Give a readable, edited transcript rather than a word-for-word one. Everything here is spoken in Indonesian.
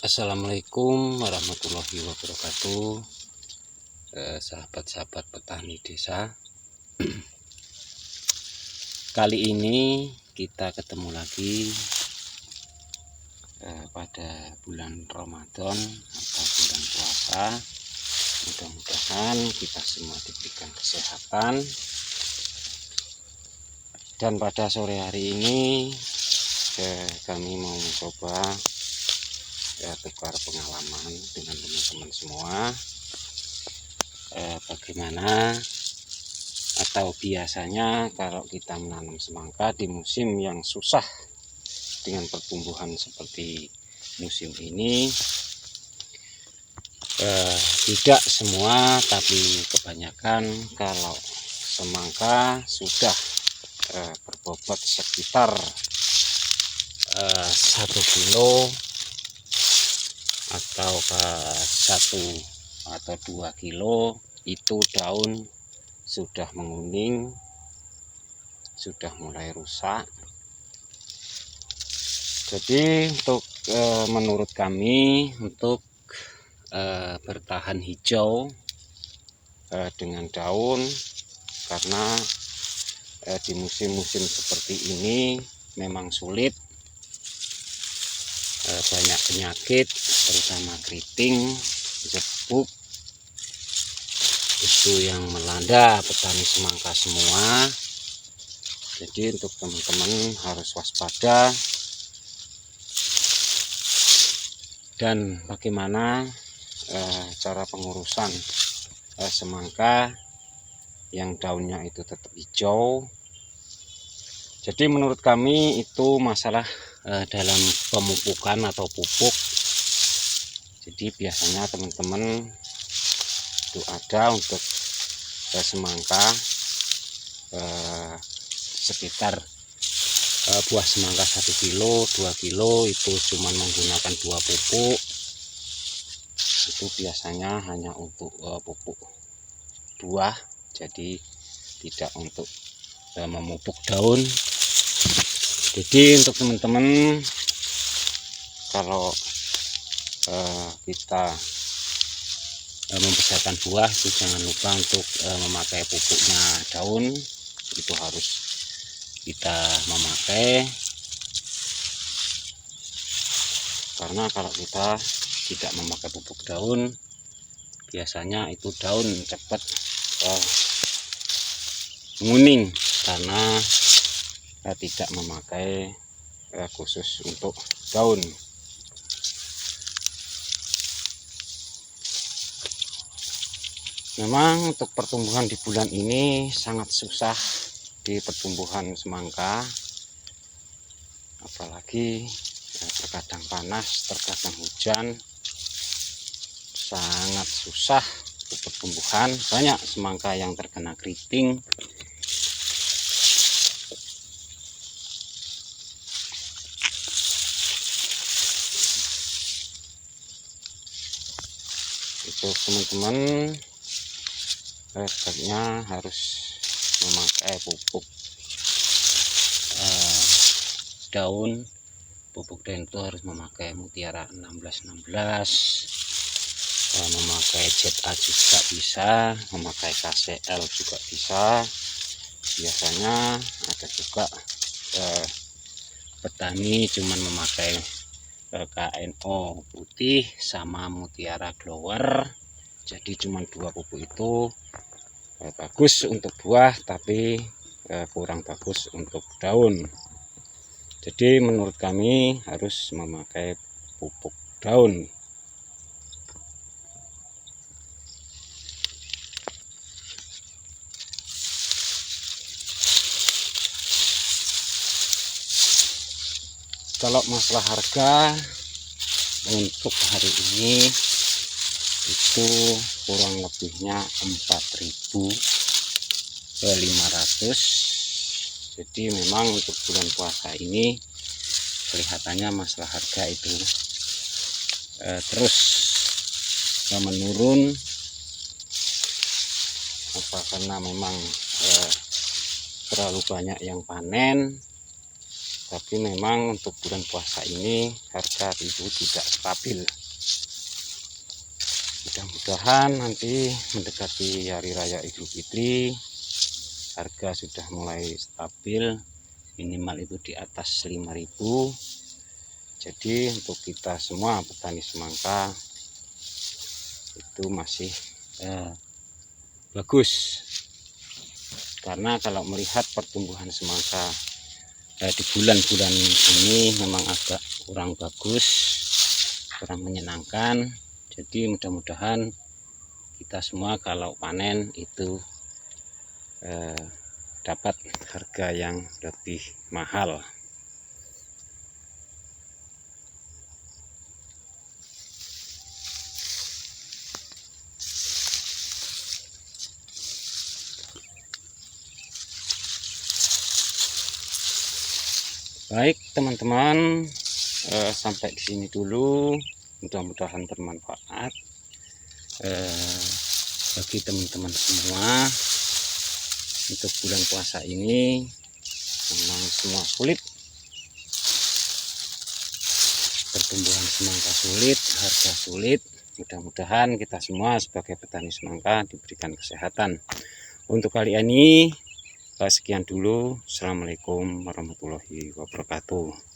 Assalamualaikum warahmatullahi wabarakatuh, sahabat-sahabat petani desa. Kali ini kita ketemu lagi pada bulan Ramadan atau bulan puasa. Mudah-mudahan kita semua diberikan kesehatan. Dan pada sore hari ini kami mau mencoba tukar pengalaman dengan teman-teman semua, bagaimana atau biasanya kalau kita menanam semangka di musim yang susah dengan pertumbuhan seperti musim ini. Tidak semua, tapi kebanyakan kalau semangka sudah berbobot sekitar 1 kilo atau 1 atau 2 kilo, itu daun sudah menguning, sudah mulai rusak. Jadi menurut kami untuk bertahan hijau dengan daun, karena di musim-musim seperti ini memang sulit, banyak penyakit terutama keriting, jepuk, itu yang melanda petani semangka semua. Jadi untuk teman-teman harus waspada. Dan bagaimana cara pengurusan semangka yang daunnya itu tetap hijau. Jadi menurut kami itu masalah dalam pemupukan atau pupuk. Jadi biasanya teman-teman itu ada untuk semangka sekitar buah semangka 1 kilo 2 kilo itu cuma menggunakan 2 pupuk. Itu biasanya hanya untuk pupuk buah, jadi tidak untuk memupuk daun. Jadi untuk teman-teman, kalau kita membesarkan buah itu jangan lupa untuk memakai pupuknya daun, itu harus kita memakai, karena kalau kita tidak memakai pupuk daun biasanya itu daun cepat menguning karena tidak memakai khusus untuk daun. Memang untuk pertumbuhan di bulan ini sangat susah di pertumbuhan semangka, apalagi terkadang panas, terkadang hujan, sangat susah untuk pertumbuhan. Banyak semangka yang terkena keriting. Itu teman-teman sebaiknya harus memakai pupuk daun. Pupuk daun itu harus memakai Mutiara 1616, memakai ZA juga bisa, memakai KCL juga bisa. Biasanya ada juga petani cuman memakai KNO putih sama Mutiara Glower. Jadi cuma 2 pupuk itu bagus untuk buah, tapi kurang bagus untuk daun. Jadi menurut kami harus memakai pupuk daun. Kalau masalah harga untuk hari ini itu kurang lebihnya 4.500. Jadi memang untuk bulan puasa ini kelihatannya masalah harga itu terus menurun, karena memang terlalu banyak yang panen, tapi memang untuk bulan puasa ini harga itu tidak stabil. Mudah-mudahan nanti mendekati hari raya Idul Fitri harga sudah mulai stabil, minimal itu di atas 5.000. Jadi untuk kita semua petani semangka itu masih bagus, karena kalau melihat pertumbuhan semangka di bulan-bulan ini memang agak kurang bagus, kurang menyenangkan. Jadi mudah-mudahan kita semua kalau panen itu dapat harga yang lebih mahal. Baik teman-teman, sampai di sini dulu. Mudah-mudahan bermanfaat bagi teman-teman semua. Untuk bulan puasa ini memang semua sulit, pertumbuhan semangka sulit, harga sulit. Mudah-mudahan kita semua sebagai petani semangka diberikan kesehatan. Untuk kali ini sekian dulu. Assalamualaikum warahmatullahi wabarakatuh.